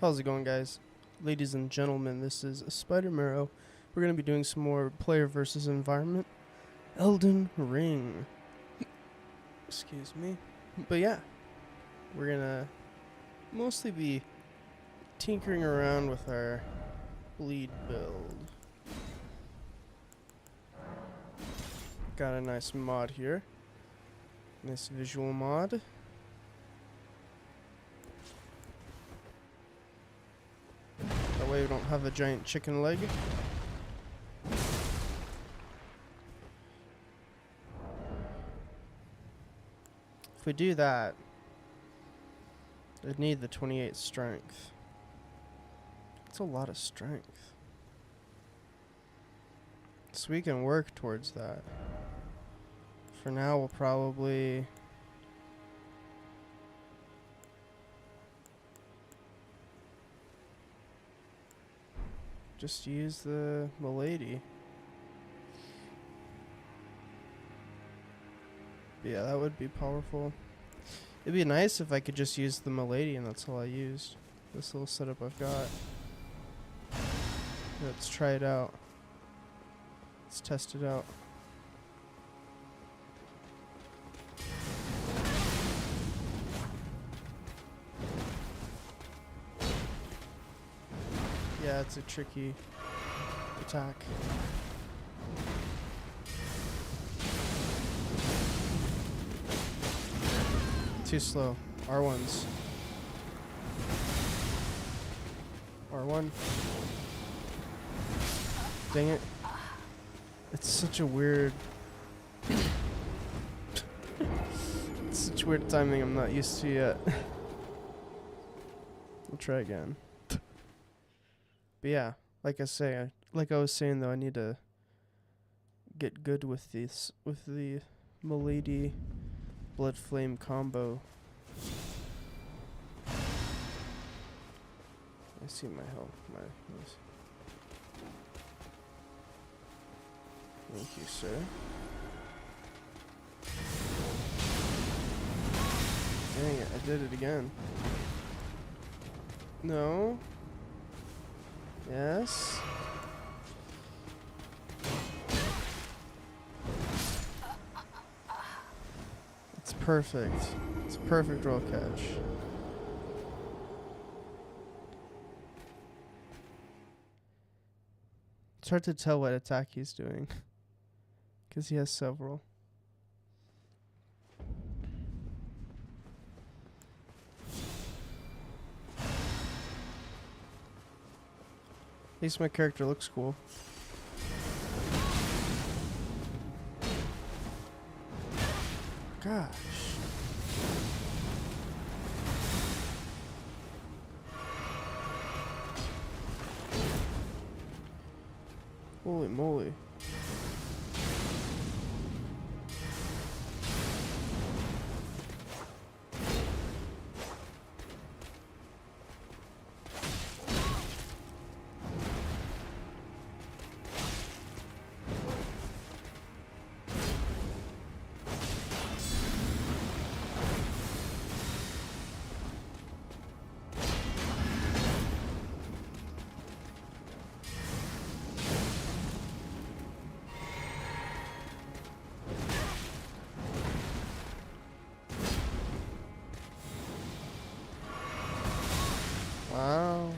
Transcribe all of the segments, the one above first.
How's it going, guys? Ladies and gentlemen, this is Spider Marrow. We're going to be doing some more player versus environment. Elden Ring. Excuse me. But yeah, we're going to mostly be tinkering around with our bleed build. Got a nice mod here. Nice visual mod. That way we don't have a giant chicken leg. If we do that, I'd need the 28 strength. That's a lot of strength. So we can work towards that. For now, we'll probably... just use the milady. Yeah, that would be powerful. It'd be nice if I could just use the milady and that's all I used. This little setup I've got. Let's try it out. Let's test it out. Yeah, it's a tricky attack. Too slow. R1s. R1. Dang it. It's such a weird... it's such weird timing I'm not used to yet. I'll try again. But yeah, like I was saying though, I need to get good with the milady blood flame combo. I see my health. Thank you, sir. Dang it, I did it again. No. Yes. It's perfect. It's a perfect roll catch. It's hard to tell what attack he's doing. Because he has several. At least my character looks cool. Gosh. Holy moly. Wow.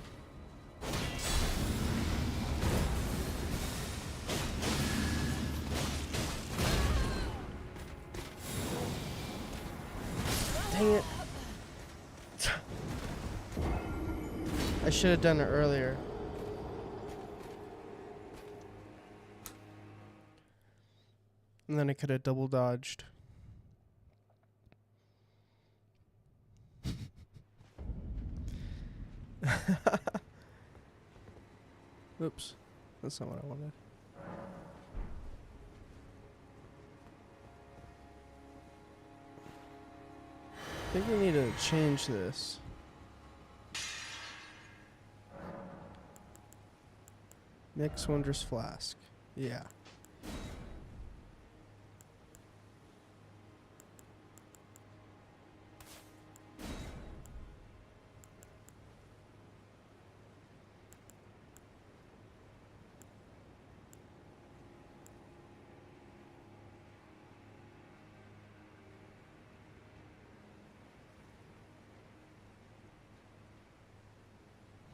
Dang it. I should have done it earlier. And then I could have double dodged. Oops. That's not what I wanted. I think we need to change this. Mix Wondrous Flask. Yeah.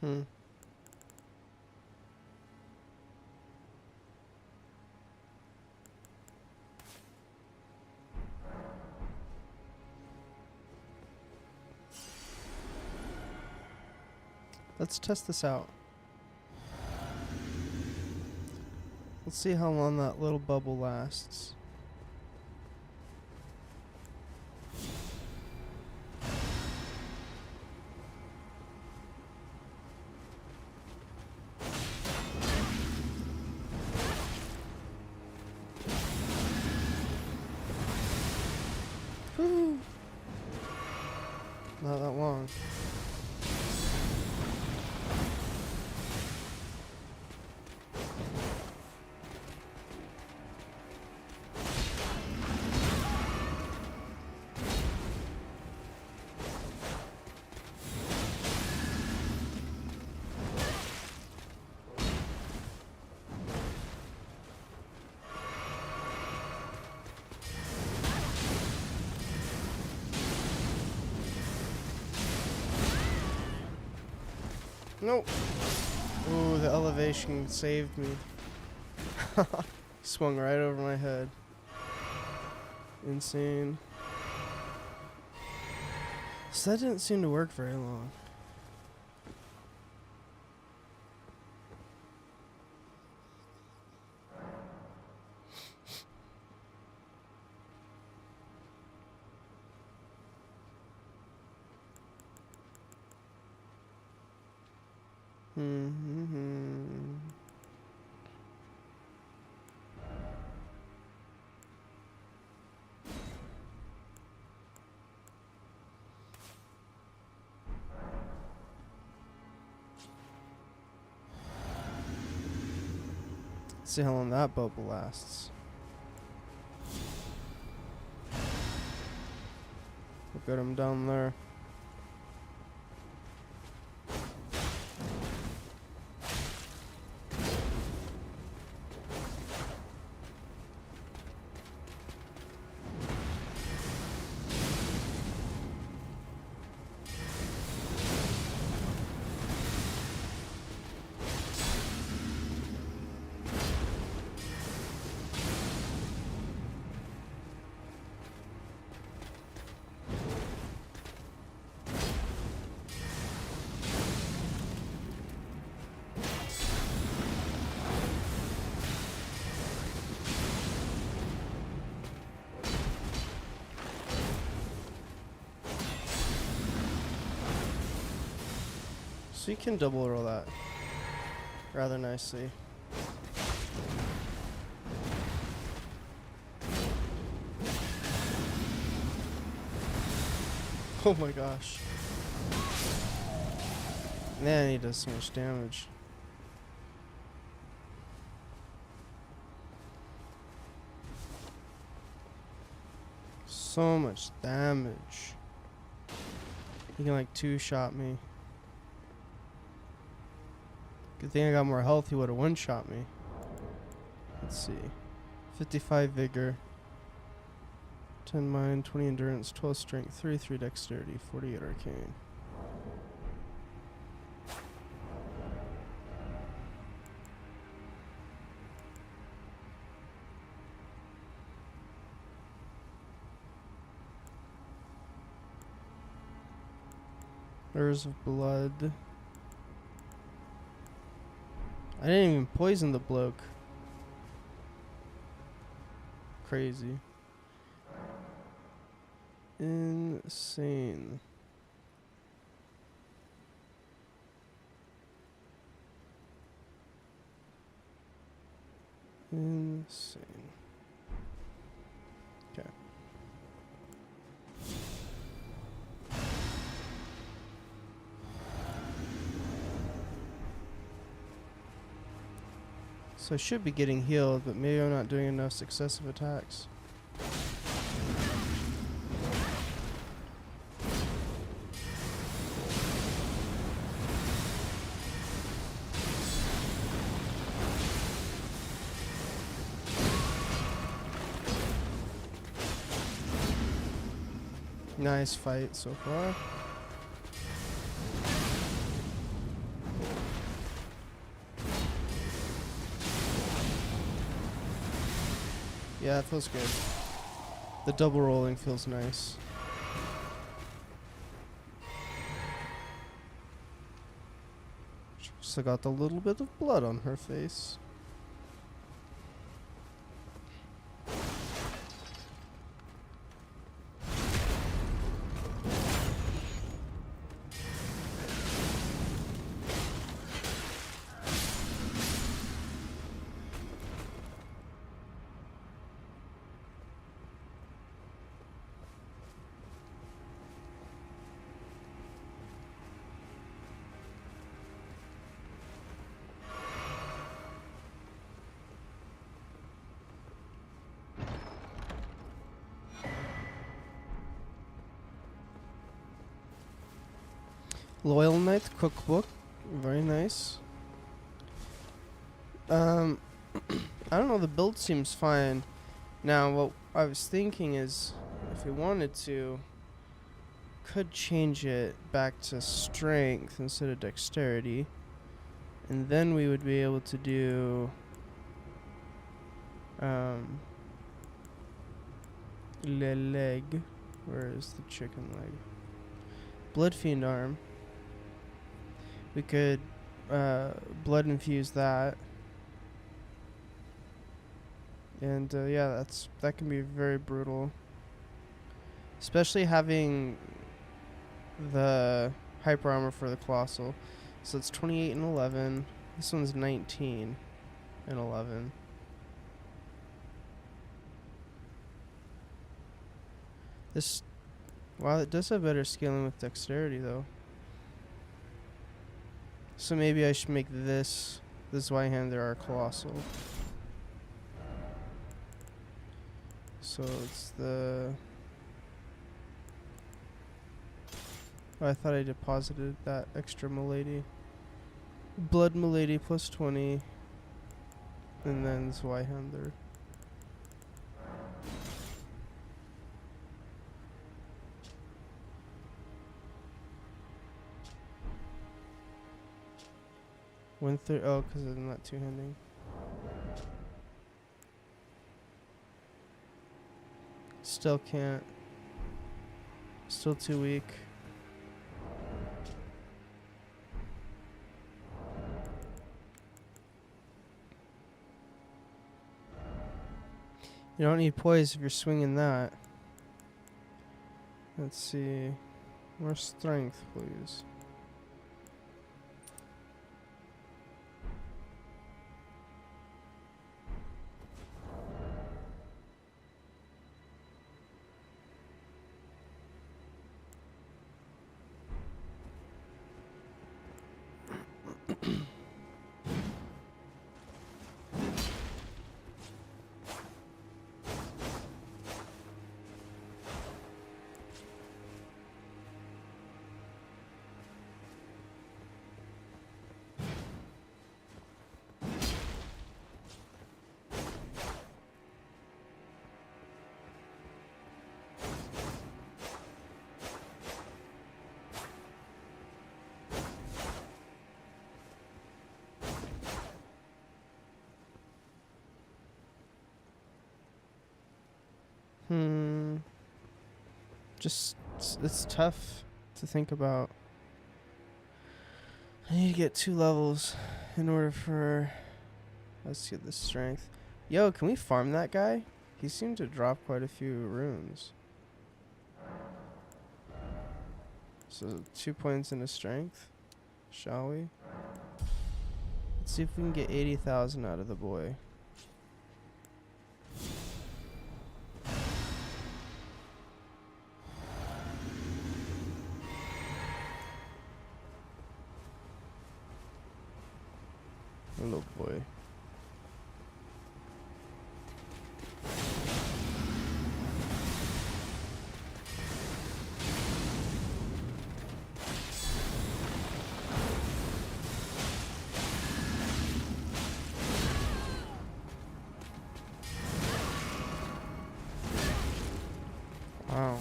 Hmm. Let's test this out. Let's see how long that little bubble lasts. Whew. Not that long. Nope. Ooh, the elevation saved me. Swung right over my head. Insane. So that didn't seem to work very long. See how long that bubble lasts. Look at him down there. So you can double roll that rather nicely. Oh my gosh. Man, he does so much damage. So much damage. He can like two-shot me. Good thing I got more health, he would have one-shot me. Let's see. 55 vigor. 10 mind, 20 endurance, 12 strength, 33 dexterity, 48 arcane. Urrs of blood. I didn't even poison the bloke. Crazy. Insane. Insane. Okay. So I should be getting healed, but maybe I'm not doing enough successive attacks. Nice fight so far. Yeah, it feels good. The double rolling feels nice. She still got the little bit of blood on her face. Loyal Knight cookbook, very nice. I don't know, the build seems fine. Now, what I was thinking is, if we wanted to, could change it back to strength instead of dexterity, and then we would be able to do le leg. Where is the chicken leg? Blood Fiend arm. We could blood infuse that. And yeah, that can be very brutal. Especially having the hyper armor for the Colossal. So it's 28 and 11. This one's 19 and 11. This, wow, it does have better scaling with dexterity though. So maybe I should make this Zweihander our Colossal. So it's the... Oh, I thought I deposited that extra Milady. Blood Milady plus 20. And then Zweihander. Oh, because I'm not two-handing. Still can't. Still too weak. You don't need poise if you're swinging that. Let's see. More strength, please. Just, it's tough to think about. I need to get 2 levels in order for... Let's get the strength. Yo, can we farm that guy? He seemed to drop quite a few runes. So 2 points into strength. Shall we? Let's see if we can get 80,000 out of the boy. Little boy. Wow.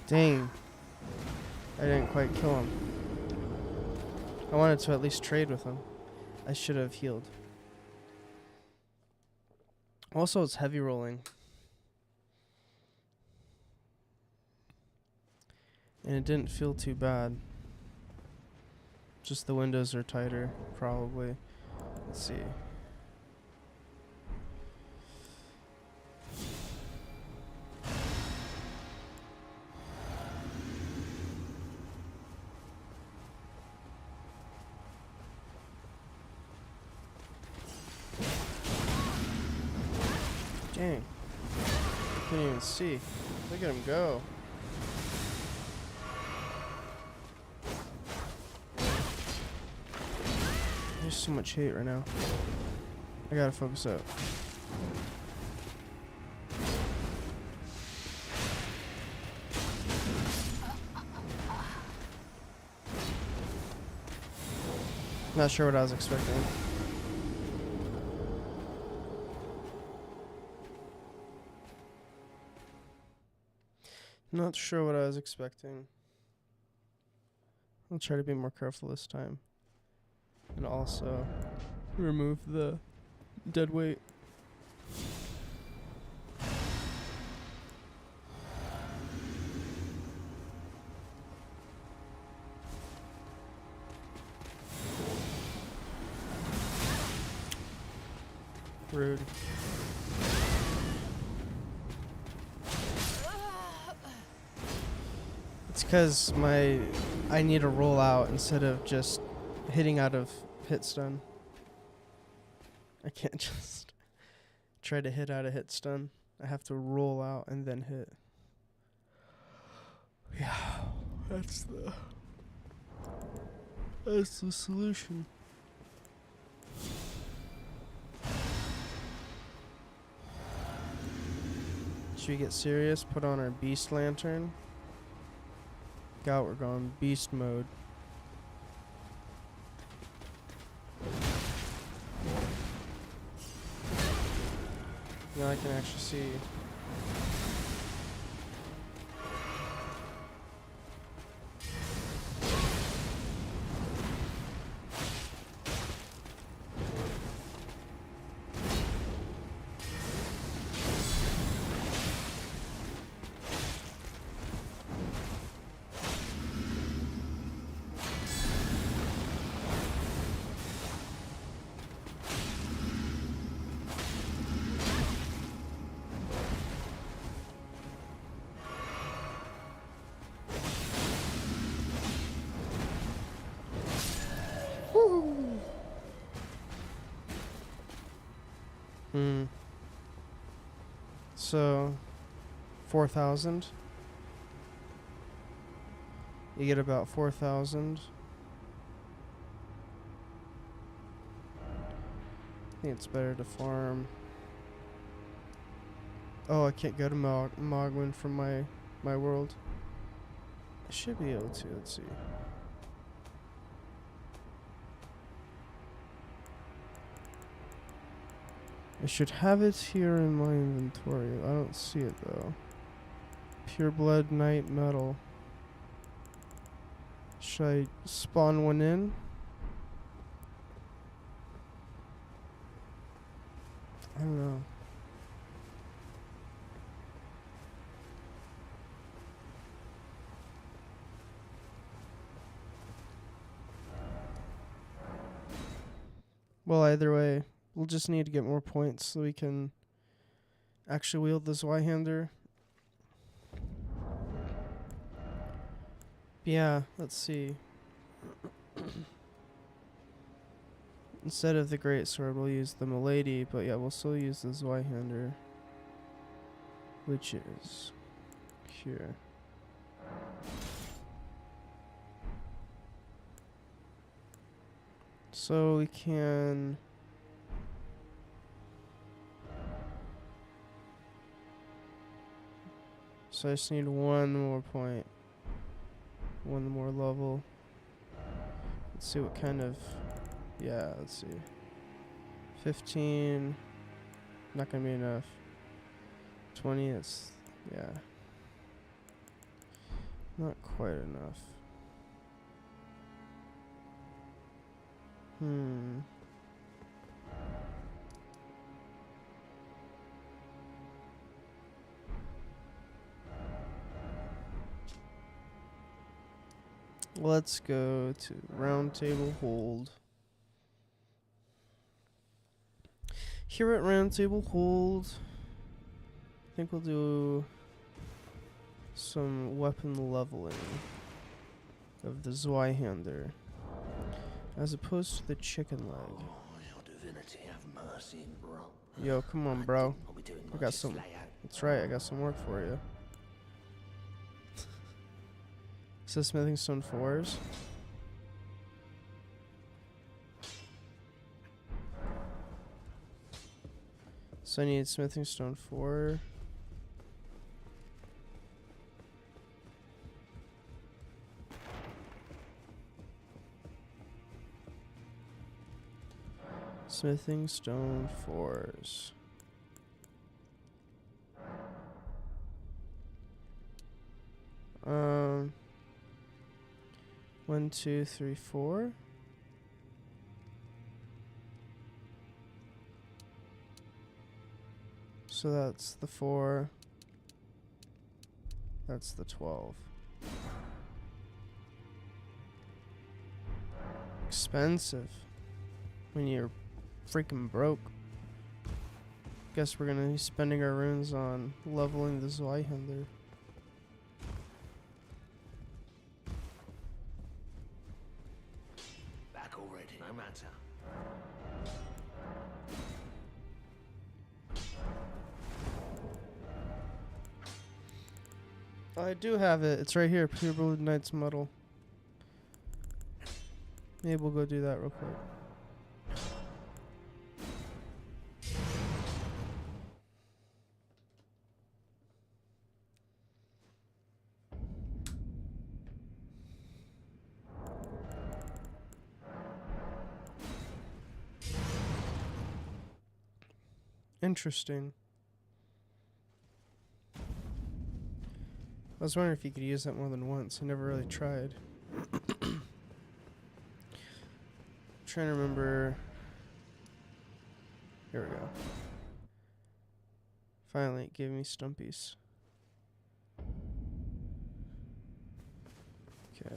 Dang. I didn't quite kill him. I wanted to at least trade with him. I should have healed. Also, it's heavy rolling. And it didn't feel too bad. Just the windows are tighter, probably. Let's see. Dang. I can't even see. Look at him go. There's so much hate right now. I gotta focus up. Not sure what I was expecting. Not sure what I was expecting. I'll try to be more careful this time. And also remove the dead weight. Rude. It's because I need to roll out instead of just hitting out of hit stun. I can't just try to hit out of hit stun. I have to roll out and then hit. Yeah, that's the solution. Should we get serious? Put on our beast lantern. Out, we're going beast mode. Now I can actually see. So 4,000. You get about 4,000. I think it's better to farm. Oh, I can't go to Mogwin from my world. I should be able to. Let's see. I should have it here in my inventory. I don't see it though. Pure blood night metal. Should I spawn one in? I don't know. Well, either way, we'll just need to get more points so we can actually wield the Zweihander. Yeah, let's see. Instead of the Greatsword, we'll use the Milady, but yeah, we'll still use the Zweihander, which is here. So we can... So I just need one more point. One more level. Let's see what kind of... Yeah, let's see. 15. Not gonna be enough. 20, it's... Yeah. Not quite enough. Let's go to round table hold. Here at round table hold, I think we'll do some weapon leveling of the Zweihander as opposed to the chicken leg. Oh, your divinity have mercy, bro. Yo, come on, bro. I'll be doing I much got this some. layout. That's right, I got some work for you. So smithing stone 4s. So I need smithing stone 4. Smithing stone 4s. One, two, three, 4. So that's the 4. That's the 12. Expensive. When you're freaking broke. Guess we're gonna be spending our runes on leveling the Zweihander. Back already, no matter. I do have it. It's right here. Pure Blood Knight's medal. Maybe we'll go do that real quick. Interesting. I was wondering if you could use that more than once. I never really tried. Trying to remember. Here we go. Finally, it gave me stumpies. Okay.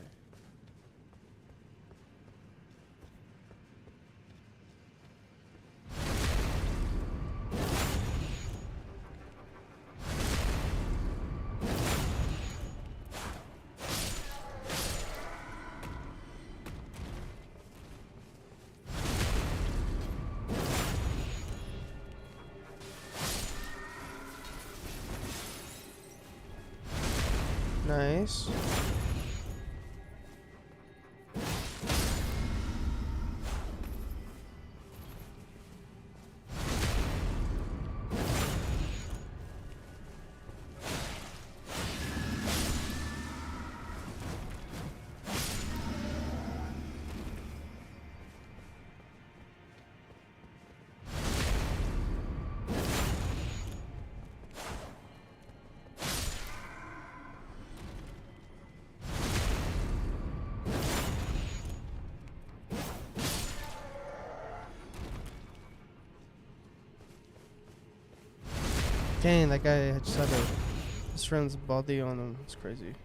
Nice. Dang, that guy just had his friend's body on him. It's crazy.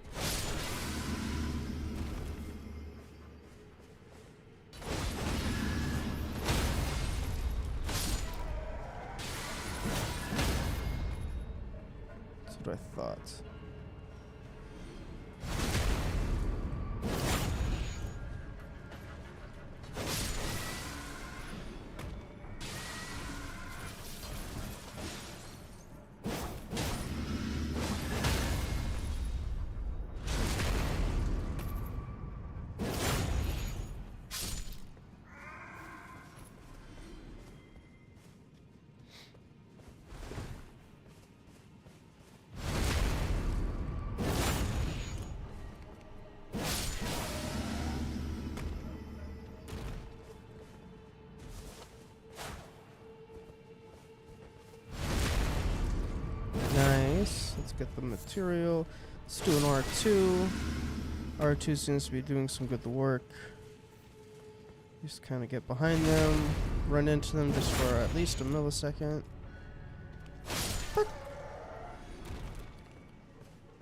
That's what I thought. Let's get the material. Let's do an R2. R2 seems to be doing some good work. Just kind of get behind them, run into them just for at least a millisecond. You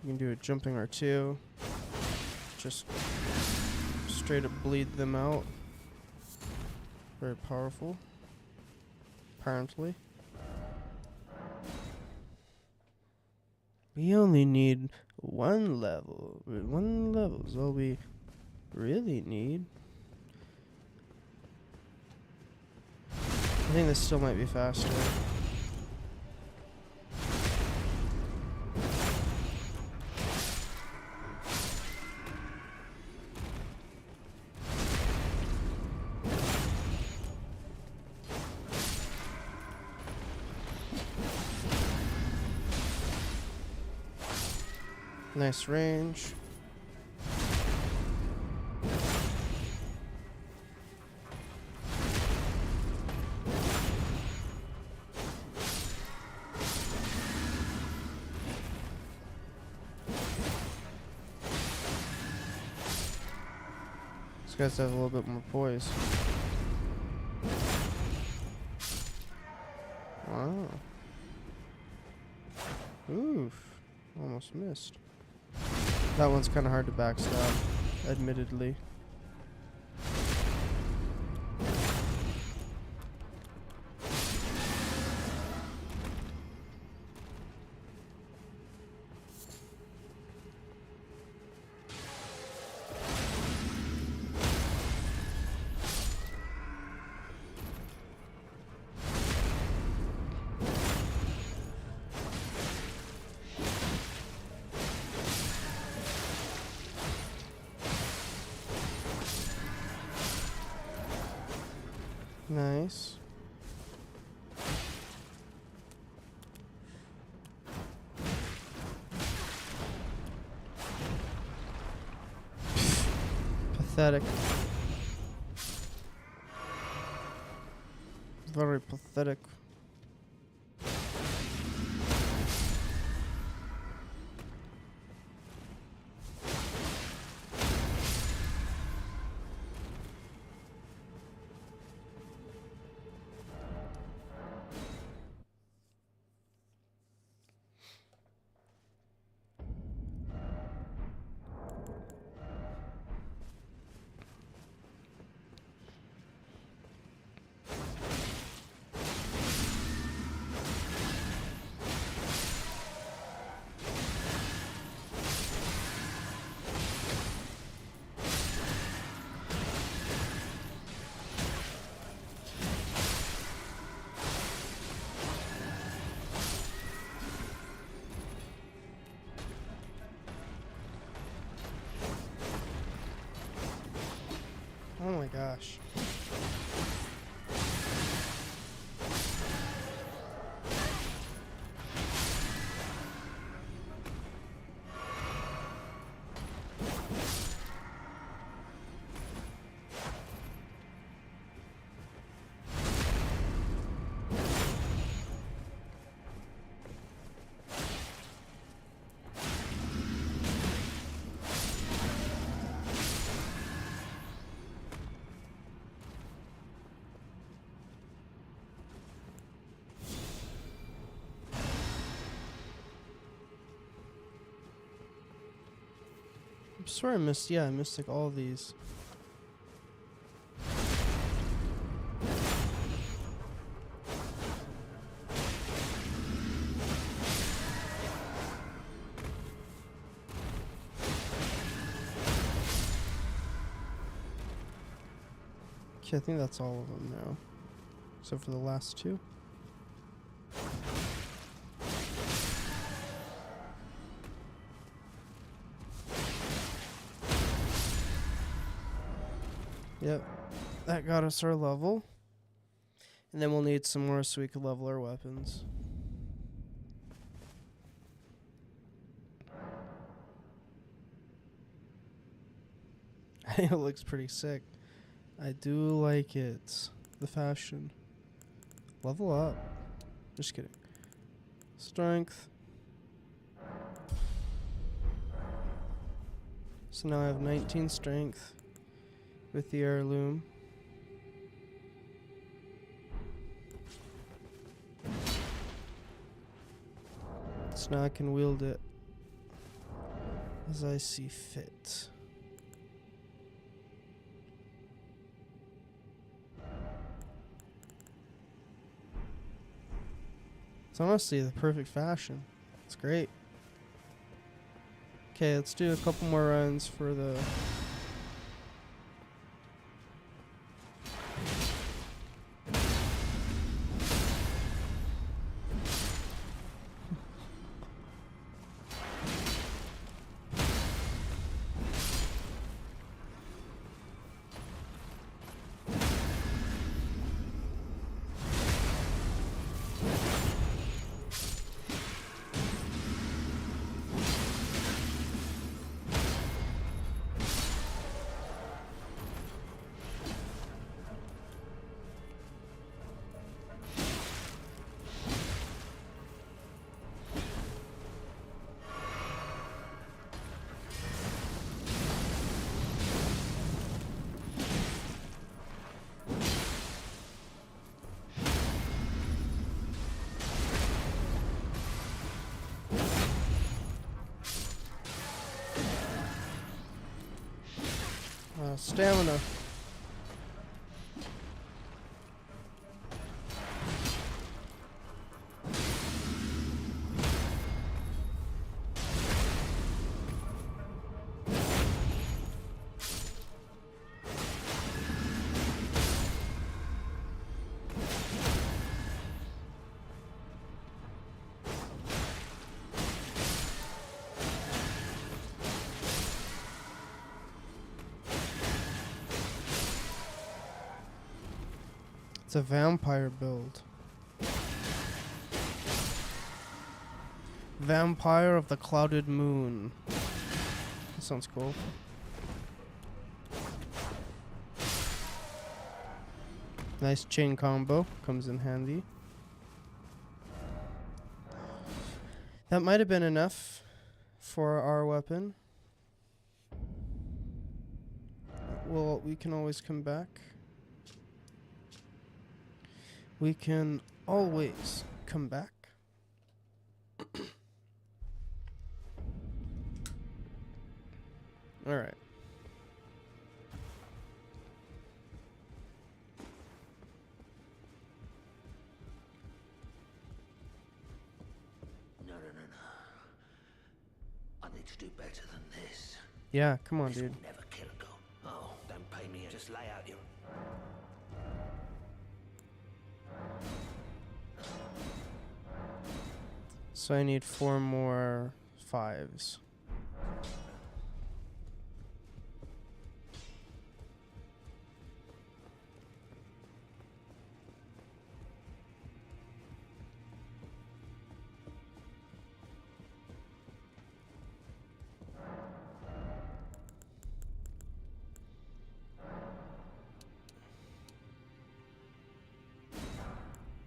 can do a jumping R2. Just straight up bleed them out. Very powerful. Apparently. We only need one level. One level is all we really need. I think this still might be faster. Nice range. These guys have a little bit more poise. Wow. Oof. Almost missed. That one's kind of hard to backstab, admittedly. Nice. Pathetic. Very pathetic. Oh my gosh. I swear I missed, yeah, I missed like all these. Okay, I think that's all of them now. Except for the last two. Yep, that got us our level. And then we'll need some more so we can level our weapons. It looks pretty sick. I do like it. The fashion. Level up. Just kidding. Strength. So now I have 19 strength with the heirloom. So now I can wield it as I see fit. It's honestly the perfect fashion. It's great. Okay, let's do a couple more runs for the... stamina. It's a vampire build. Vampire of the Clouded Moon. That sounds cool. Nice chain combo. Comes in handy. That might have been enough for our weapon. Well, we can always come back. We can always come back. All right. No. I need to do better than this. Yeah, come on, This dude. will never kill a goat. Oh, don't pay me. Just lay out your... So I need 4 more 5s.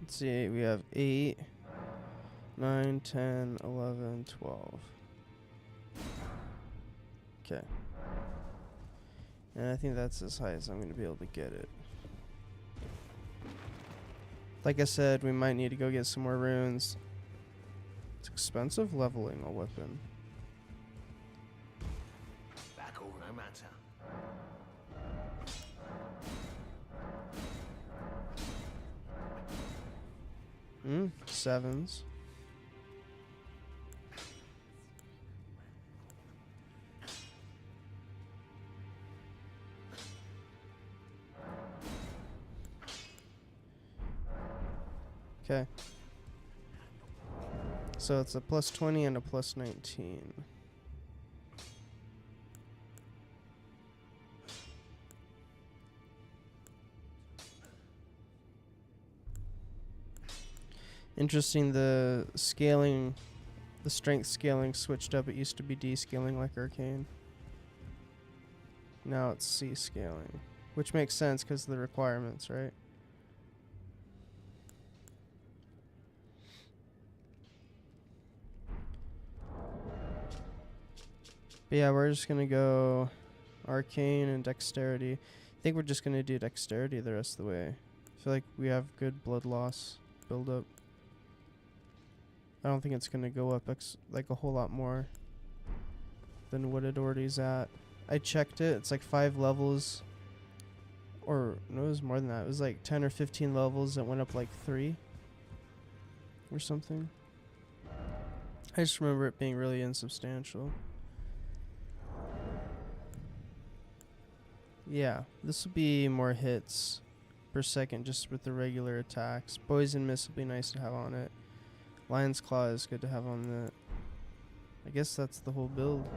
Let's see, we have 8, 9, 10, 11, 12. Okay. And I think that's as high as I'm going to be able to get it. Like I said, we might need to go get some more runes. It's expensive leveling a weapon. Back all no matter. 7s. Okay. So it's a plus 20 and a plus 19. Interesting, the scaling, the strength scaling switched up. It used to be D scaling like Arcane. Now it's C scaling, which makes sense because of the requirements, right? But yeah, we're just gonna go arcane and dexterity. I think we're just gonna do dexterity the rest of the way. I feel like we have good blood loss build up. I don't think it's gonna go up like a whole lot more than what it already is at. I checked it, it's like 5 levels. Or no, it was more than that. It was like 10 or 15 levels that went up like 3 or something. I just remember it being really insubstantial. Yeah, this will be more hits per second just with the regular attacks. Poison Mist will be nice to have on it. Lion's Claw is good to have on it. I guess that's the whole build.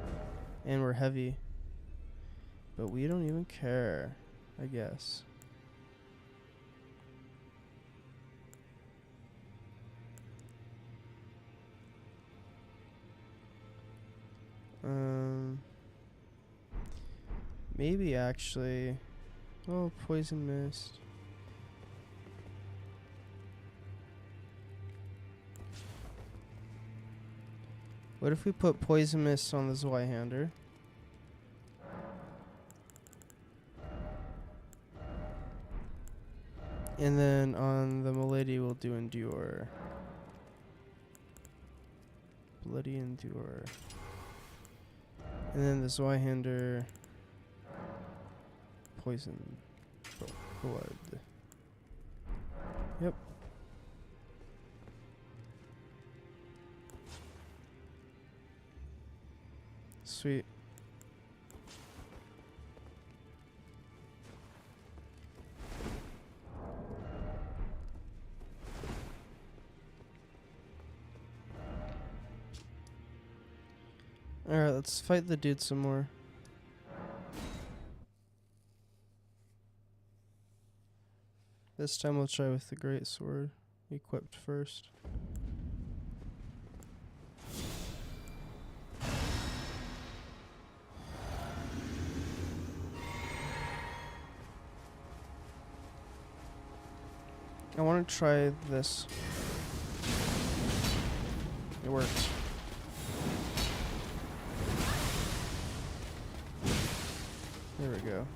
And we're heavy. But we don't even care, I guess. Maybe actually. Oh, Poison Mist. What if we put Poison Mist on the Zweihander? And then on the Milady we'll do Endure. Bloody Endure. And then the Zweihander Poison Blood. Yep. Sweet. Alright, let's fight the dude some more. This time we'll try with the great sword, equipped first. I want to try this. It worked. There we go.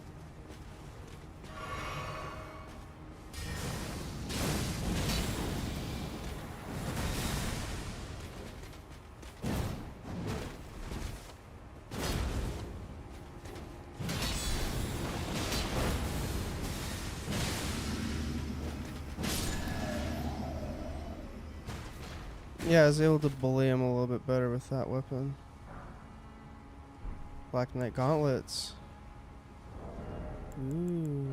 Yeah, I was able to bully him a little bit better with that weapon. Black Knight Gauntlets. Ooh.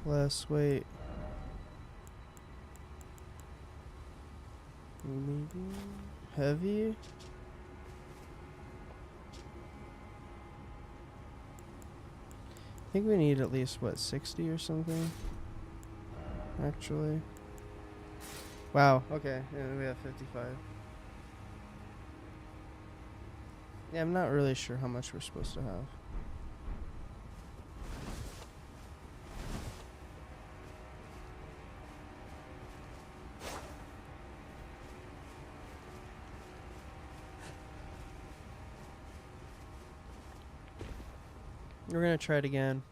Less weight. Medium. Heavy. I think we need at least, what, 60 or something? Actually. Wow, okay. Yeah, we have 55. Yeah, I'm not really sure how much we're supposed to have. We're gonna try it again.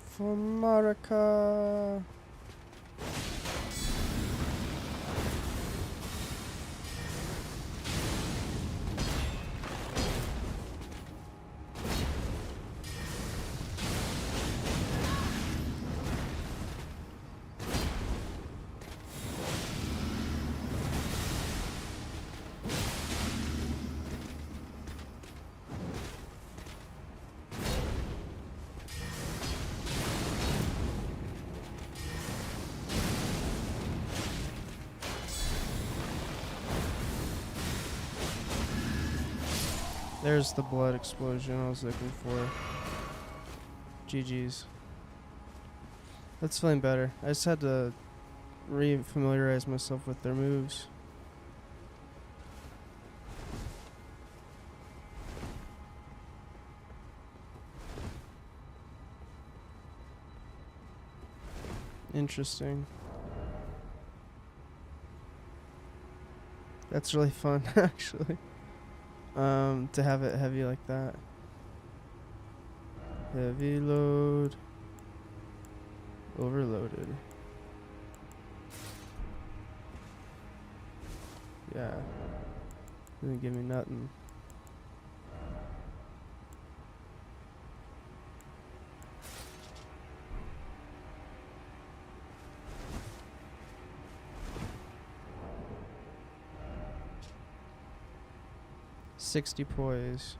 For Marika. There's the blood explosion I was looking for. GG's. That's feeling better. I just had to re-familiarize myself with their moves. Interesting. That's really fun, actually. To have it heavy like that. Heavy load. Overloaded. Yeah. Didn't give me nothing. $60 poise.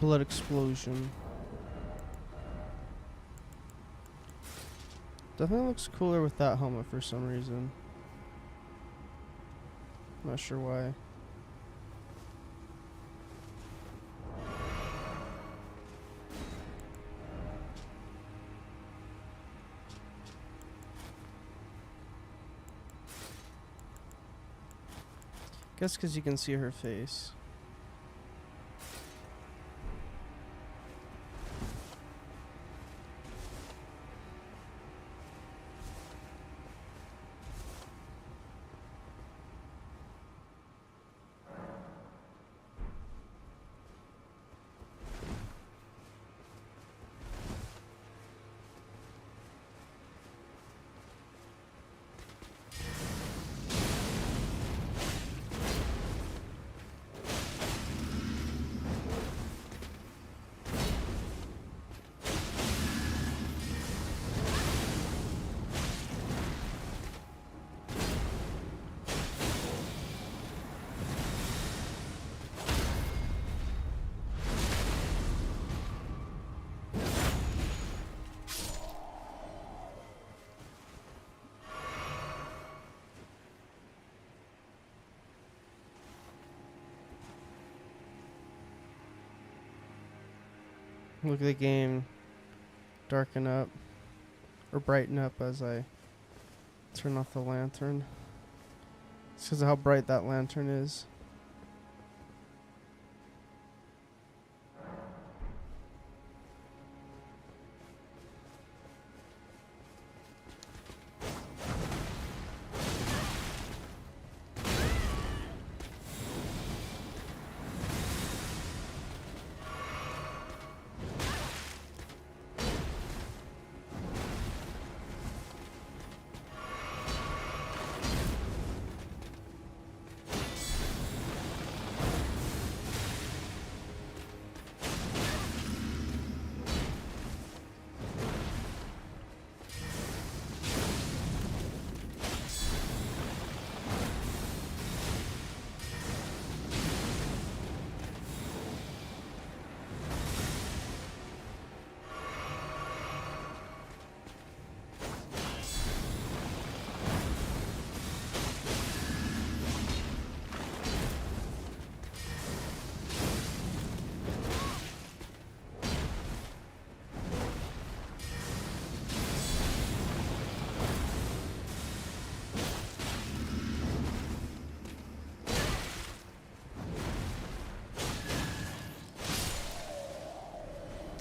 Blood explosion. Definitely looks cooler with that helmet for some reason. Not sure why. Guess because you can see her face. Look at the game darken up or brighten up as I turn off the lantern. It's because of how bright that lantern is.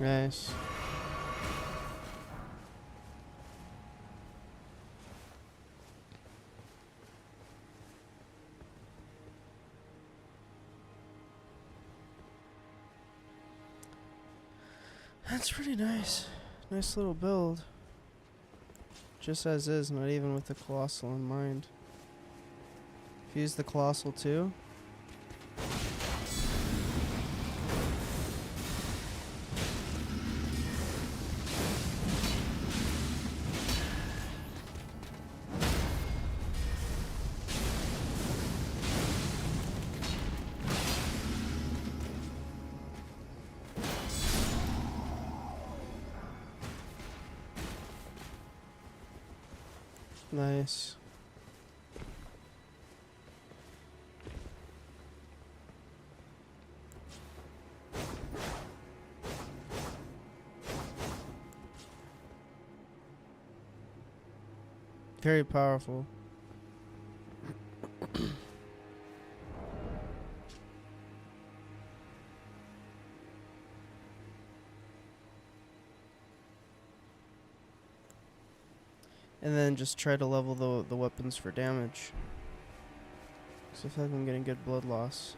Nice. That's pretty nice. Nice little build. Just as is, not even with the Colossal in mind. If you use the Colossal too. Nice. Very powerful. And then just try to level the weapons for damage. So I feel like I'm getting good blood loss.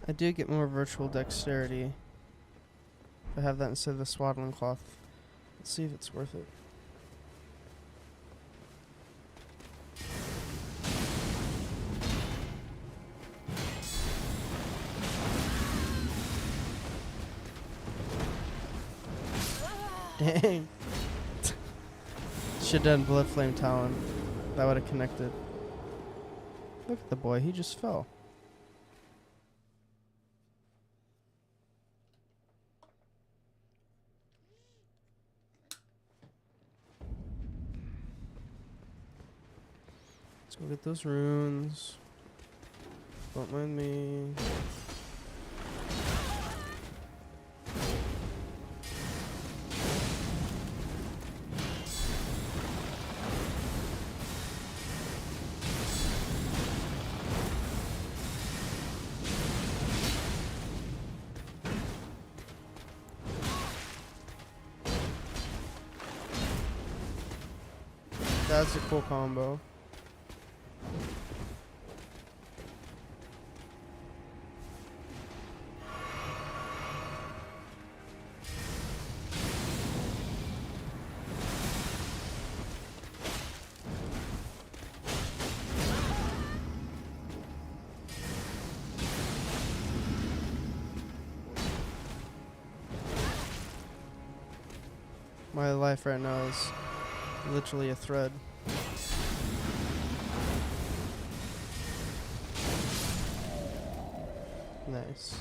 I do get more virtual dexterity if I have that instead of the swaddling cloth. Let's see if it's worth it. Dang. Should have done Blood Flame Talon. That would have connected. Look at the boy, he just fell. Let's go get those runes. Don't mind me. That's a cool combo. My life right now is literally a thread. Nice.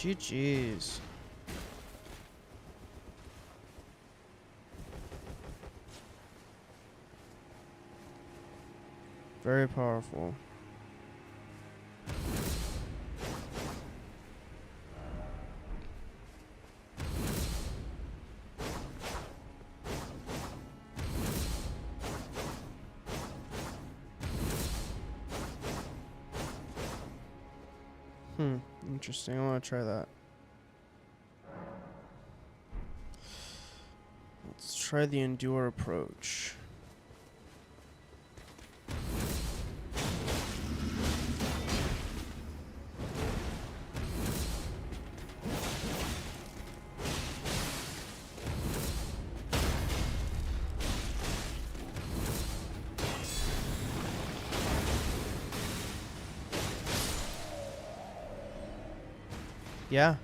GG's. Very powerful. Interesting. I want to try that. Let's try the endure approach. Yeah,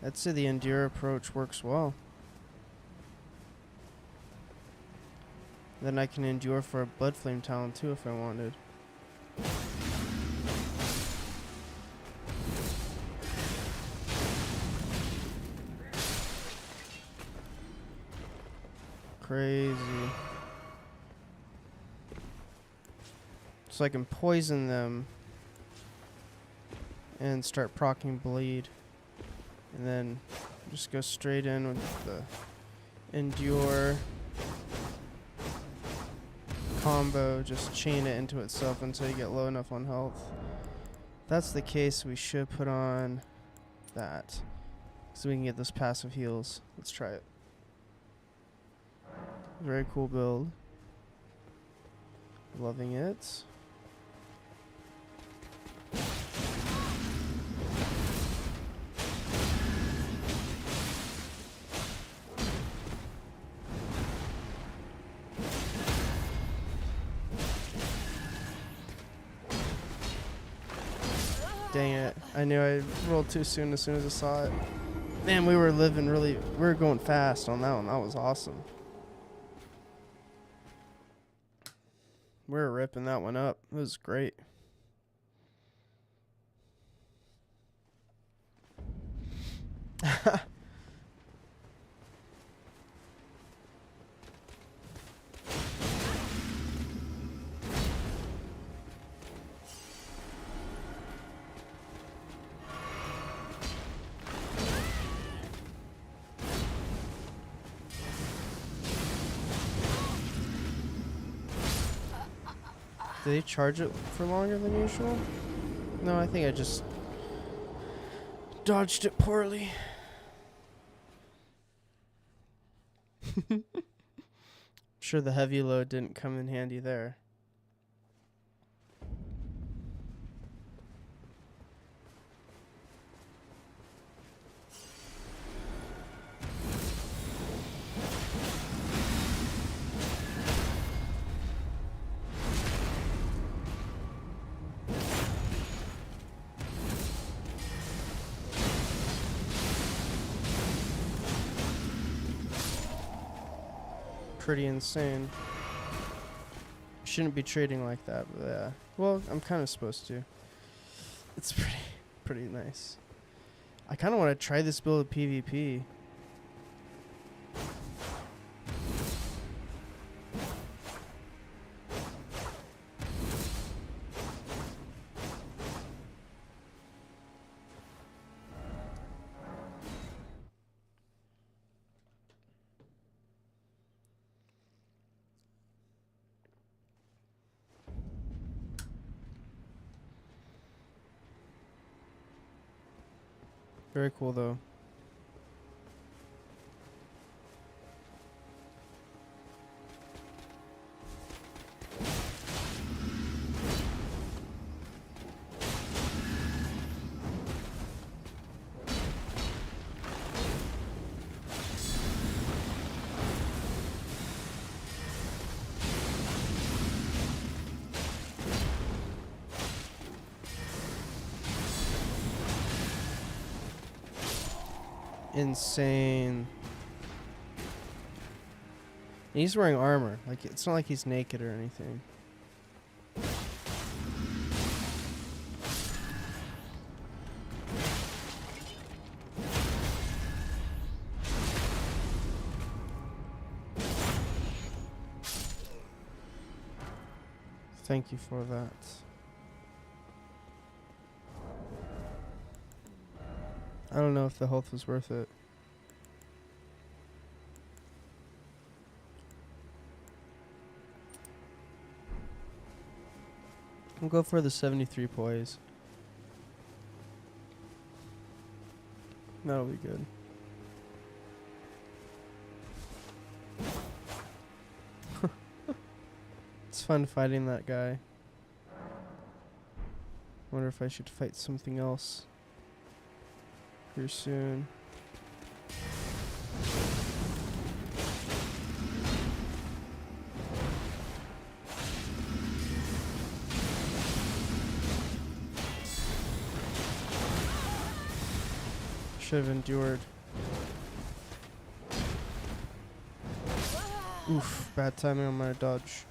I'd say the endure approach works well. Then I can endure for a blood flame talent too if I wanted. Crazy. So I can poison them and start proccing bleed, and then just go straight in with the endure combo, just chain it into itself until you get low enough on health. If that's the case, we should put on that so we can get those passive heals. Let's try it. Very cool build. Loving it. Dang it. I knew I rolled too soon as I saw it. Man, we were going fast on that one. That was awesome. We were ripping that one up. It was great. Did they charge it for longer than usual? No, I think I just dodged it poorly. Sure, the heavy load didn't come in handy there. Pretty insane. Shouldn't be trading like that, but yeah. Well, I'm kind of supposed to. It's pretty nice. I kind of want to try this build of PvP. Very cool, though. Insane. He's wearing armor. Like, it's not like he's naked or anything. Thank you for that. I don't know if the health was worth it. We'll go for the 73 poise. That'll be good. It's fun fighting that guy. Wonder if I should fight something else here soon. Should have endured. Oof, bad timing on my dodge.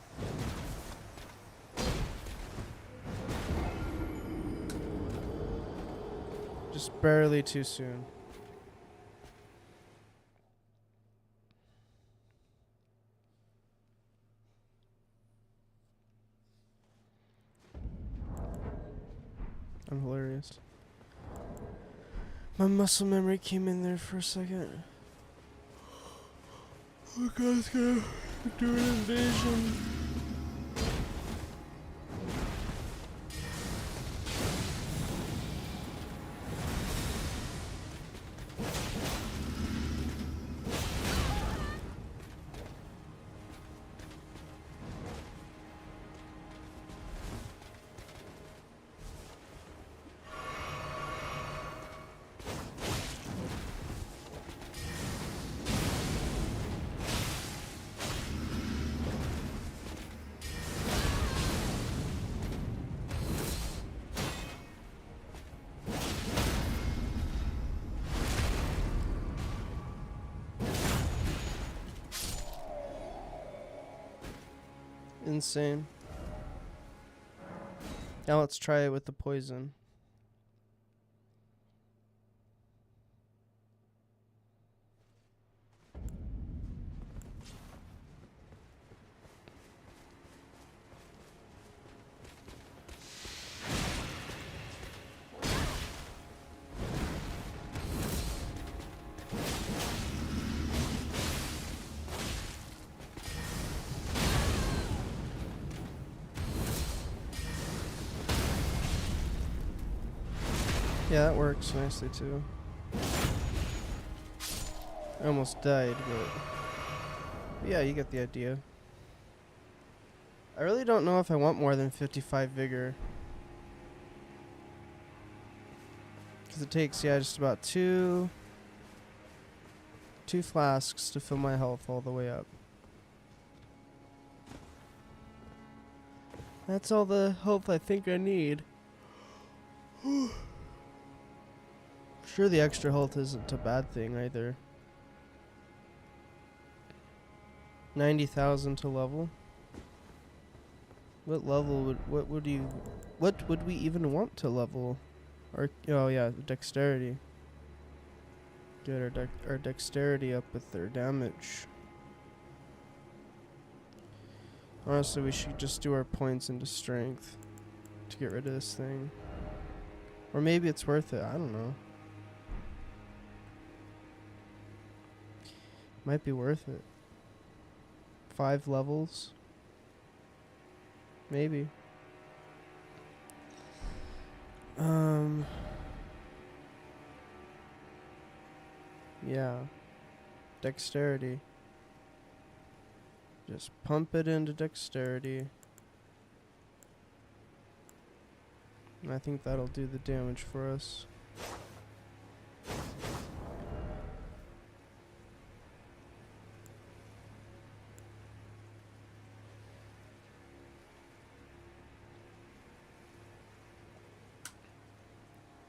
Just barely too soon. I'm hilarious. My muscle memory came in there for a second. Oh god, it's gonna do an invasion. Insane. Now let's try it with the poison. Yeah, that works nicely too. I almost died, but yeah, you get the idea. I really don't know if I want more than 55 vigor. Because it takes, yeah, just about two flasks to fill my health all the way up. That's all the health I think I need. Sure, the extra health isn't a bad thing either. 90,000 to level. What level what would we even want to level? Or oh yeah, dexterity. Get our dexterity up with their damage. Honestly, we should just do our points into strength to get rid of this thing. Or maybe it's worth it, I don't know. Might be worth it. 5 levels. Maybe. Yeah. Dexterity. Just pump it into dexterity. And I think that'll do the damage for us.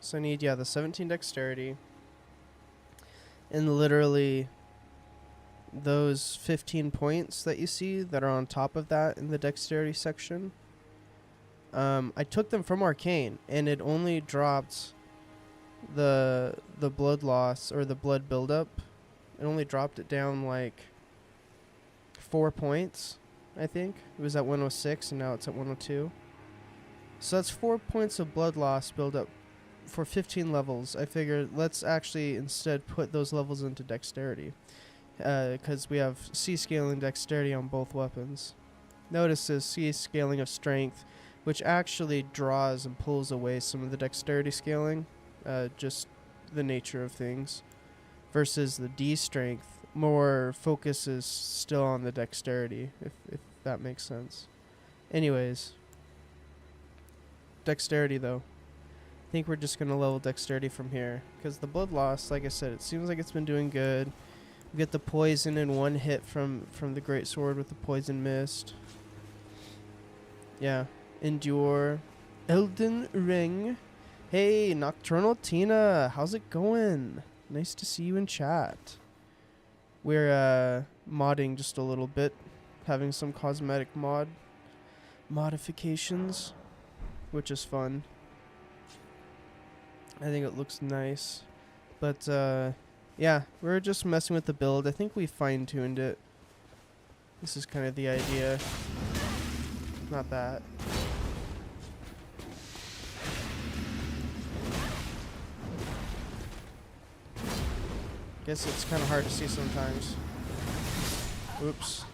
So I need, yeah, the 17 dexterity. And literally those 15 points that you see that are on top of that in the dexterity section. I took them from Arcane, and it only dropped the blood loss or the blood buildup. It only dropped it down like 4 points, I think. It was at 106 and now it's at 102. So that's 4 points of blood loss build up for 15 levels. I figured let's actually instead put those levels into dexterity. Because we have C scaling dexterity on both weapons. Notice this C scaling of strength, which actually draws and pulls away some of the dexterity scaling. Just the nature of things. Versus the D strength, more focus is still on the dexterity, if that makes sense. Anyways, dexterity though. I think we're just going to level dexterity from here. Because the blood loss, like I said, it seems like it's been doing good. We get the poison in one hit from the great sword with the poison mist. Yeah. Endure. Elden Ring. Hey, Nocturnal Tina. How's it going? Nice to see you in chat. We're modding just a little bit. Having some cosmetic modifications. Which is fun. I think it looks nice. But, yeah, we're just messing with the build. I think we fine-tuned it. This is kind of the idea. Not that. Guess it's kind of hard to see sometimes. Oops.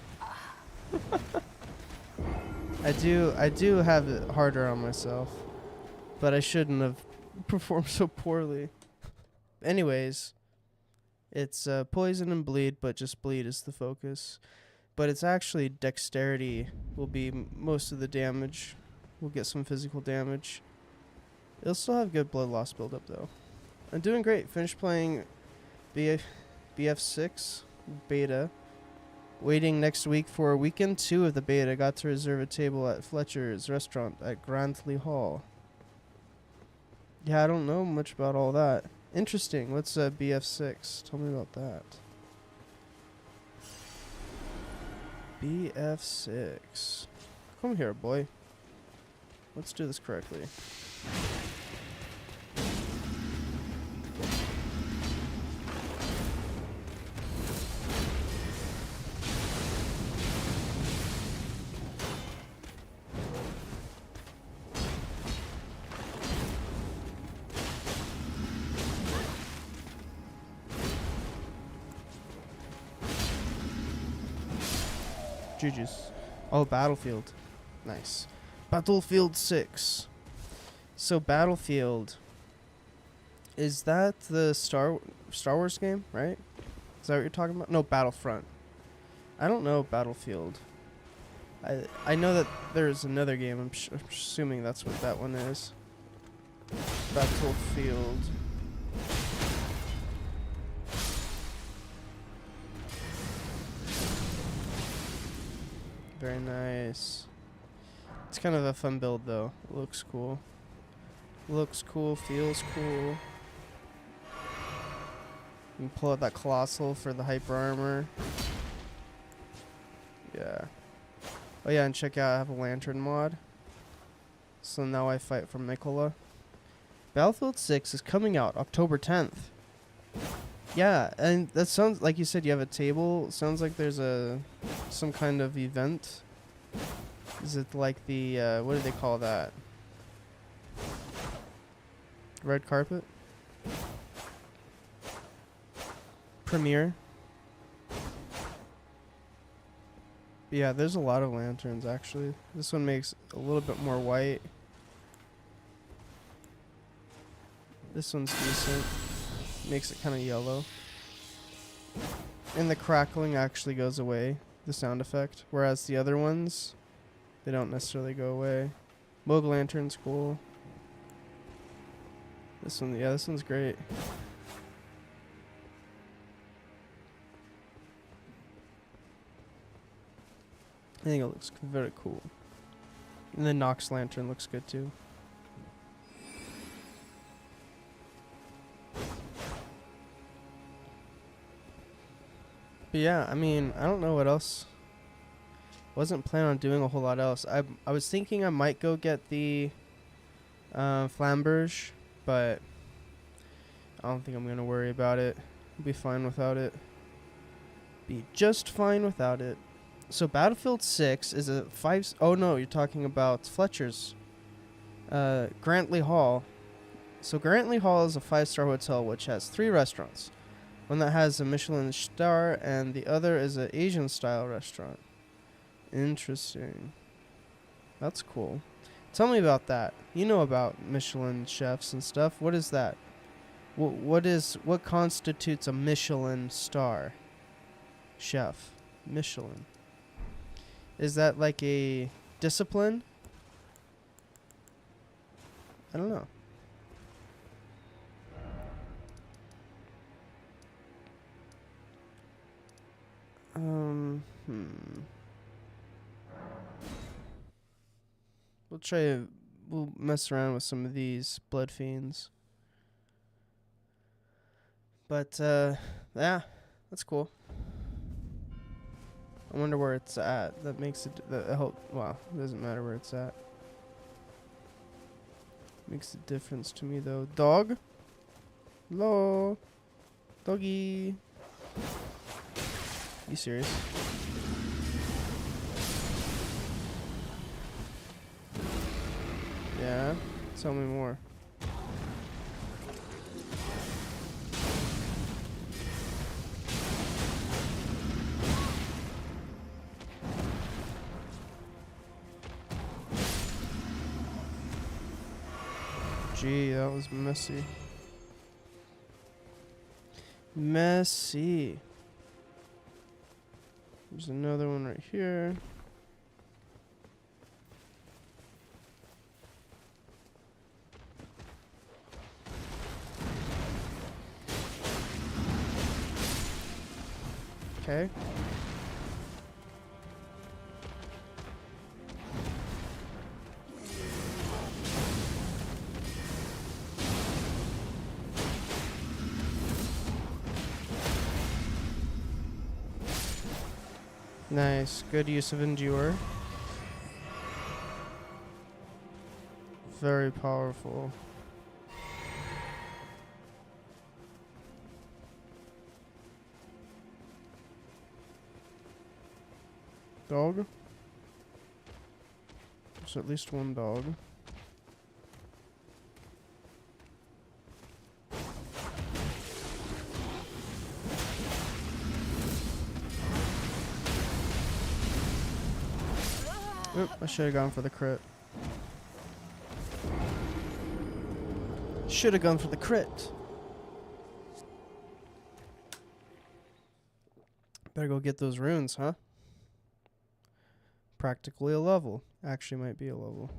I do have it harder on myself. But I shouldn't have performed so poorly. Anyways, it's poison and bleed, but just bleed is the focus. But it's actually dexterity will be most of the damage. We'll get some physical damage. It'll still have good blood loss buildup though. I'm doing great. Finished playing BF6 beta. Waiting next week for weekend 2 of the beta. Got to reserve a table at Fletcher's restaurant at Grantley Hall. Yeah, I don't know much about all that. Interesting. What's BF6? Tell me about that. BF6. Come here, boy. Let's do this correctly. GG's. Oh, Battlefield. Nice. Battlefield 6. So Battlefield, is that the Star Wars game, right? Is that what you're talking about? No, Battlefront. I don't know Battlefield. I know that there's another game. I'm assuming that's what that one is. Battlefield. Very nice. It's kind of a fun build though. Looks cool. Looks cool, feels cool. You can pull out that colossal for the hyper armor. Yeah. Oh yeah, and check out, I have a lantern mod. So now I fight for Mikola. Battlefield 6 is coming out October 10th. Yeah, and that sounds like you said you have a table. Sounds like there's some kind of event. Is it like the what do they call that? Red carpet? Premiere? Yeah, there's a lot of lanterns actually. This one makes a little bit more white. This one's decent. Makes it kind of yellow. And the crackling actually goes away, the sound effect. Whereas the other ones, they don't necessarily go away. Moog Lantern's cool. This one, yeah, this one's great. I think it looks very cool. And the Nox Lantern looks good too. But yeah, I mean, I don't know what else. Wasn't planning on doing a whole lot else. I was thinking I might go get the Flamberge, but I don't think I'm gonna worry about it. I'll be fine without it. Be just fine without it. So Battlefield 6 is a oh no, you're talking about Fletcher's. Grantley Hall. So Grantley Hall is a 5-star hotel which has 3 restaurants. One that has a Michelin star and the other is an Asian style restaurant. Interesting. That's cool. Tell me about that. You know about Michelin chefs and stuff. What is that? What constitutes a Michelin star chef? Michelin. Is that like a discipline? I don't know. We'll mess around with some of these blood fiends. But, yeah, that's cool. I wonder where it's at. That makes it, wow, it doesn't matter where it's at. Makes a difference to me, though. Dog? Hello? Doggy? You serious? Yeah? Tell me more. Gee, that was messy. Messy. There's another one right here. Okay. Nice. Good use of endure. Very powerful. Dog? There's at least one dog. Oop, I should have gone for the crit. Should have gone for the crit. Better go get those runes, huh? Practically a level. Actually might be a level.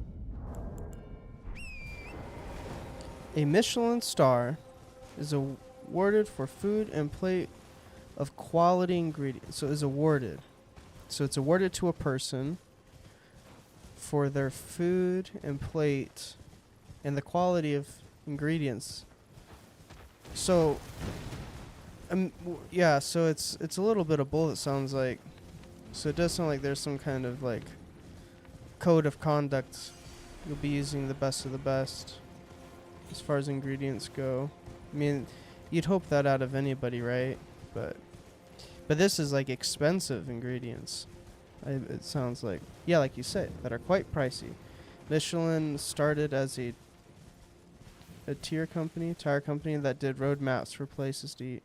A Michelin star is awarded for food and plate of quality ingredients. So is awarded. So it's awarded to a person for their food and plate and the quality of ingredients. So yeah, so it's a little bit of both, it sounds like. So it does sound like there's some kind of like code of conduct. You'll be using the best of the best as far as ingredients go. I mean, you'd hope that out of anybody, right? But this is like expensive ingredients. It sounds like, yeah, like you said, that are quite pricey. Michelin started as a tire company that did roadmaps for places to eat.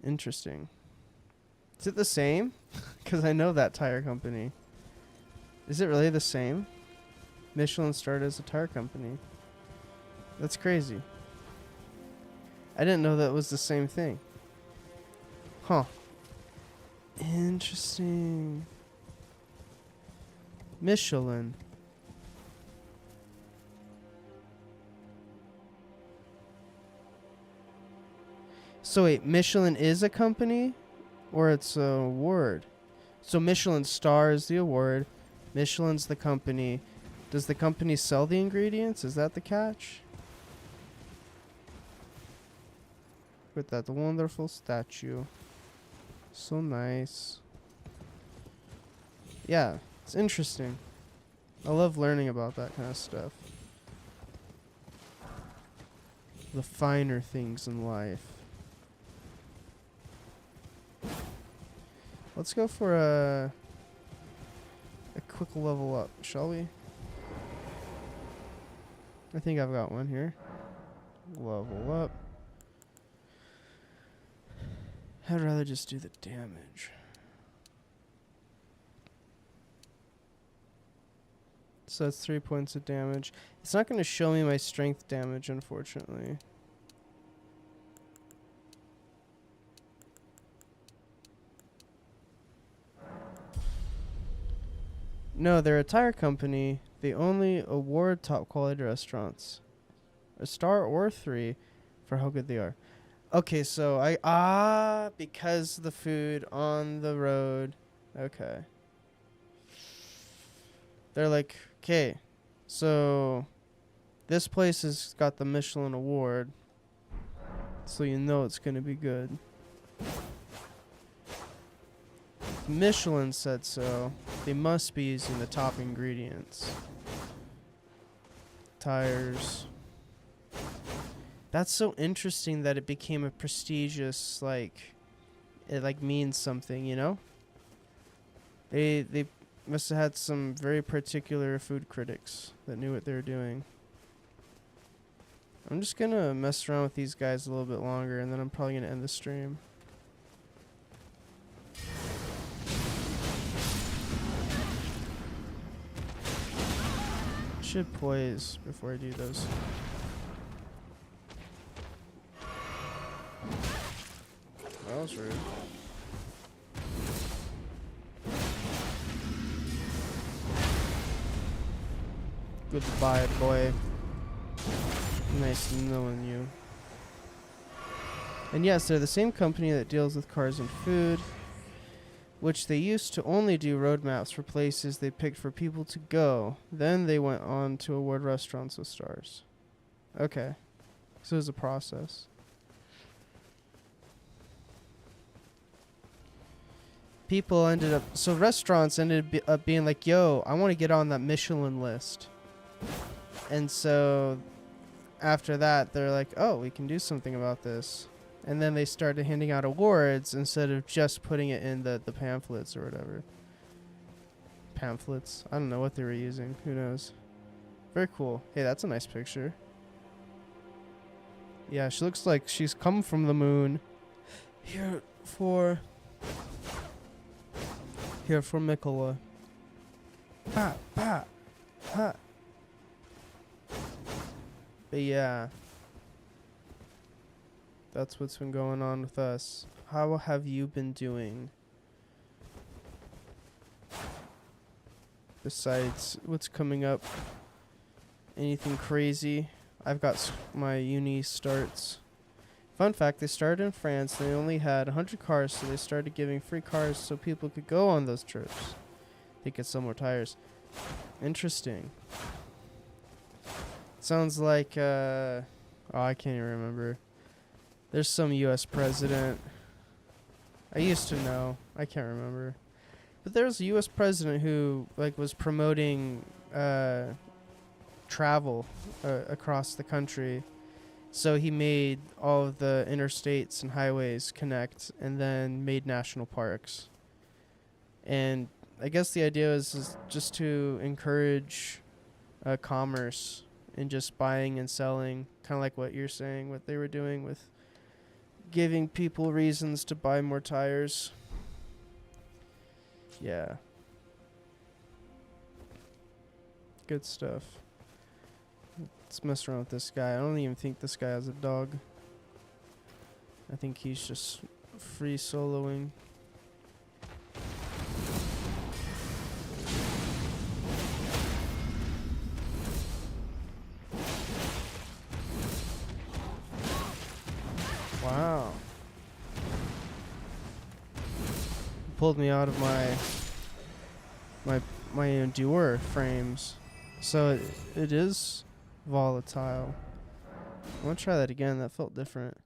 Interesting. Is it the same? Because I know that tire company. Is it really the same? Michelin started as a tire company. That's crazy. I didn't know that was the same thing. Huh. Interesting. Michelin. So wait, Michelin is a company? Or it's a award? So Michelin star is the award. Michelin's the company. Does the company sell the ingredients? Is that the catch? With that wonderful statue. So nice. Yeah, it's interesting. I love learning about that kind of stuff. The finer things in life. Let's go for a a quick level up, shall we? I think I've got one here. Level up. I'd rather just do the damage. So that's 3 points of damage. It's not going to show me my strength damage, unfortunately. No, they're a tire company. They only award top quality restaurants. A star or 3 for how good they are. Okay, so because the food on the road. Okay. They're like, okay, so this place has got the Michelin award, so you know it's gonna be good. Michelin said so. They must be using the top ingredients. Tires. That's so interesting that it became a prestigious, like, it like means something, you know? They must have had some very particular food critics that knew what they were doing. I'm just gonna mess around with these guys a little bit longer, and then I'm probably gonna end the stream. Should poise before I do those. That was rude. Goodbye, boy. Nice knowing you. And yes, they're the same company that deals with cars and food, which they used to only do roadmaps for places they picked for people to go. Then they went on to award restaurants with stars. Okay. So it was a process. People ended up... So restaurants ended up being like, yo, I want to get on that Michelin list. And so after that, they're like, oh, we can do something about this. And then they started handing out awards instead of just putting it in the pamphlets or whatever. Pamphlets? I don't know what they were using. Who knows? Very cool. Hey, that's a nice picture. Yeah, she looks like she's come from the moon. Here for Mikola. Pa, pa, ha. But yeah. That's what's been going on with us. How have you been doing? Besides what's coming up? Anything crazy? I've got my uni starts. Fun fact, they started in France. They only had 100 cars, so they started giving free cars so people could go on those trips. They could sell more tires. Interesting. Sounds like, oh, I can't even remember. There's some U.S. president. I used to know. I can't remember. But there's a U.S. president who, like, was promoting, travel across the country. So he made all of the interstates and highways connect and then made national parks. And I guess the idea is just to encourage commerce and just buying and selling, kind of like what you're saying, what they were doing with giving people reasons to buy more tires. Yeah. Good stuff. Let's mess around with this guy. I don't even think this guy has a dog. I think he's just free soloing. Wow. Pulled me out of my endure frames. So it is volatile. I want to try that again. That felt different.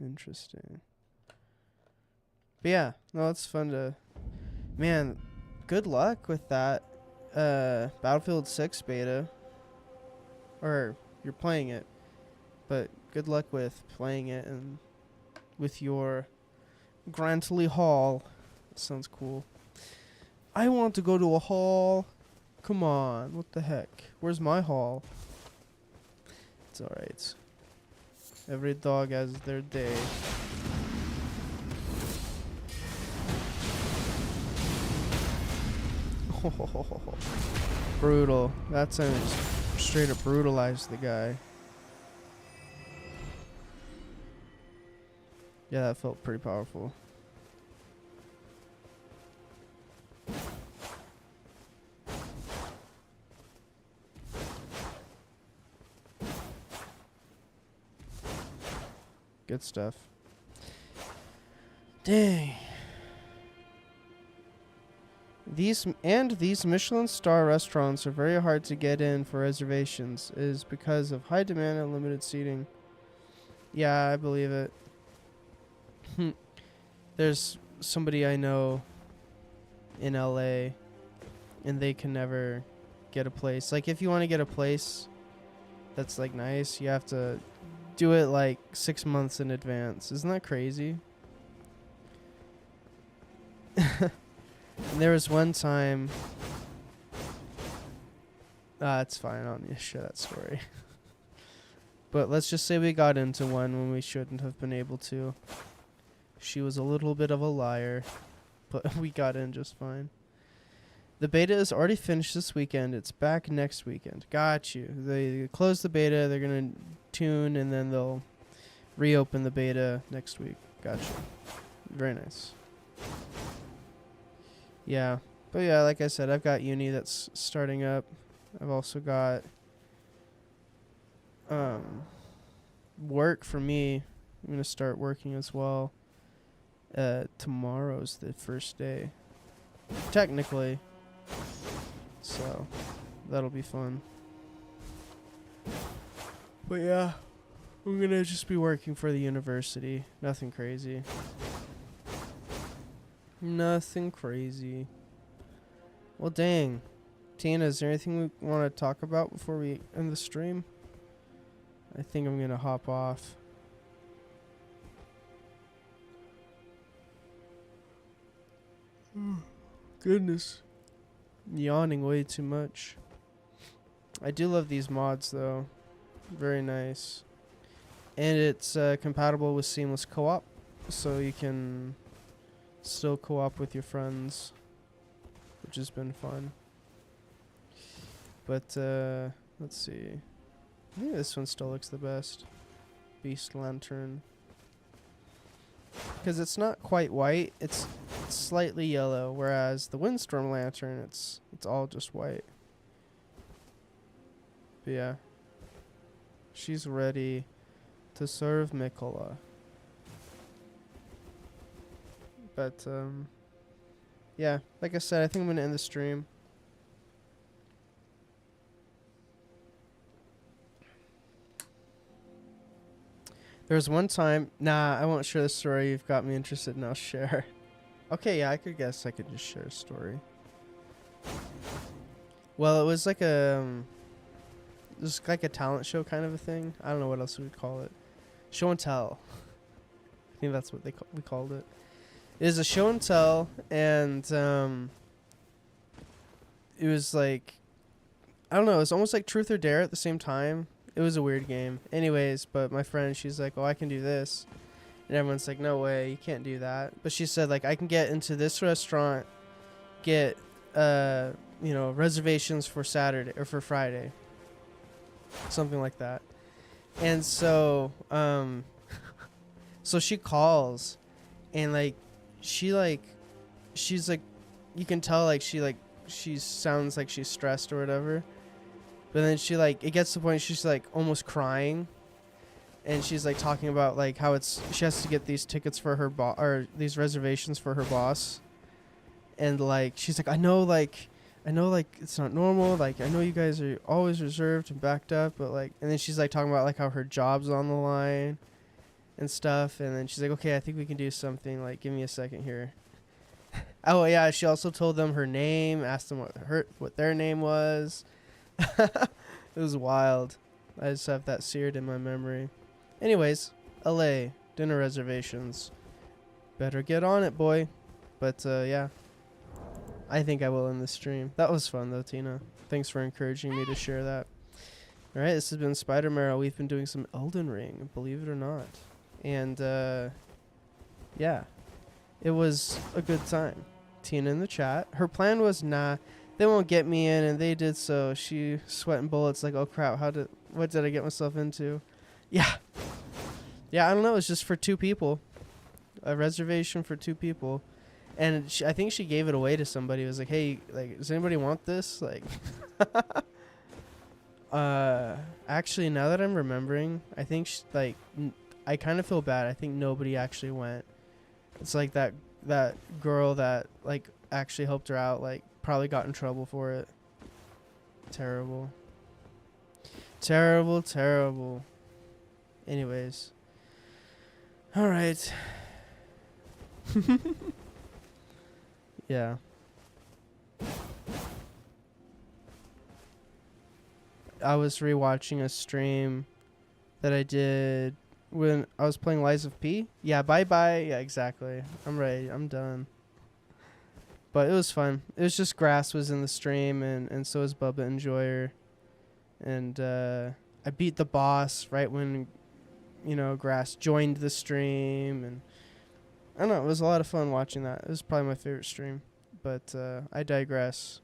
Interesting. But yeah, no, it's fun to... Man, good luck with that Battlefield 6 beta. Or, you're playing it. But good luck with playing it and with your Grantley Hall. That sounds cool. I want to go to a hall. Come on, what the heck? Where's my hall? It's alright. Every dog has their day. Brutal. That time it just straight up brutalized the guy. Yeah, that felt pretty powerful. Good stuff. Dang. These Michelin star restaurants are very hard to get in for reservations is because of high demand and limited seating. Yeah, I believe it. There's somebody I know in LA and they can never get a place. Like if you want to get a place that's like nice, you have to do it like 6 months in advance. Isn't that crazy? And there was one time. It's fine. I don't need to share that story. But let's just say we got into one when we shouldn't have been able to. She was a little bit of a liar, but we got in just fine. The beta is already finished this weekend. It's back next weekend. Got you. They close the beta. They're going to tune, and then they'll reopen the beta next week. Got you. Very nice. Yeah. But yeah, like I said, I've got uni that's starting up. I've also got work for me. I'm going to start working as well. Tomorrow's the first day. Technically. So, that'll be fun. But yeah, I'm going to just be working for the university. Nothing crazy. Nothing crazy. Well, dang. Tina, is there anything we want to talk about before we end the stream? I think I'm going to hop off. Goodness. Yawning way too much. I do love these mods, though. Very nice. And it's compatible with seamless co-op, so you can still co-op with your friends, which has been fun. But let's see. I think this one still looks the best. Beast Lantern. Because it's not quite white, it's slightly yellow, whereas the Windstorm Lantern, it's all just white. But yeah. She's ready to serve Mikola. But yeah, like I said, I think I'm gonna end the stream. There was one time, I won't share the story. You've got me interested, and I'll share. Okay, yeah, I could guess I could just share a story. Well, it was like a talent show kind of a thing. I don't know what else we would call it. Show and tell. I think that's what we called it. It was a show and tell, and it was like, I don't know, it was almost like Truth or Dare at the same time. It was a weird game. Anyways, but my friend, she's like, oh, I can do this. And everyone's like, no way, you can't do that. But she said, like, I can get into this restaurant, get, reservations for Saturday or for Friday. Something like that. And so, so she calls and she's like, you can tell she sounds like she's stressed or whatever. But then it gets to the point she's like almost crying. And she's like talking about like how she has to get these tickets for her or these reservations for her boss. And like, she's like, I know it's not normal. Like, I know you guys are always reserved and backed up, but like, and then she's like talking about like how her job's on the line and stuff. And then she's like, okay, I think we can do something. Like, give me a second here. Oh yeah. She also told them her name, asked them what their name was. It was wild. I just have that seared in my memory. Anyways, LA, dinner reservations. Better get on it, boy. But yeah. I think I will in this stream. That was fun though, Tina. Thanks for encouraging me to share that. Alright, this has been Spider Marrow. We've been doing some Elden Ring, believe it or not. And yeah. It was a good time. Tina in the chat. Her plan was nah, they won't get me in, and they did so. She sweating bullets like, oh crap, what did I get myself into? Yeah. Yeah, I don't know, it's just for 2 people. A reservation for 2 people. And I think she gave it away to somebody. It was like, hey, like, does anybody want this? Like, actually, now that I'm remembering, I think, I kind of feel bad. I think nobody actually went. It's like that girl that, like, actually helped her out, like, probably got in trouble for it. Terrible. Terrible, terrible. Anyways. Alright. Yeah. I was rewatching a stream that I did when I was playing Lies of P. Yeah, bye-bye. Yeah, exactly. I'm ready. I'm done. But it was fun. It was just Grass was in the stream, and so was Bubba Enjoyer. And I beat the boss right when, Grass joined the stream. And I don't know. It was a lot of fun watching that. It was probably my favorite stream. But I digress.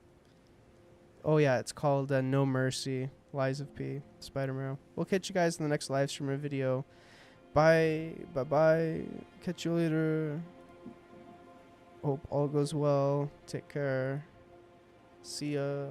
Oh, yeah. It's called No Mercy. Lies of P. Spider-Man. We'll catch you guys in the next live stream or video. Bye. Bye-bye. Catch you later. Hope all goes well. Take care. See ya.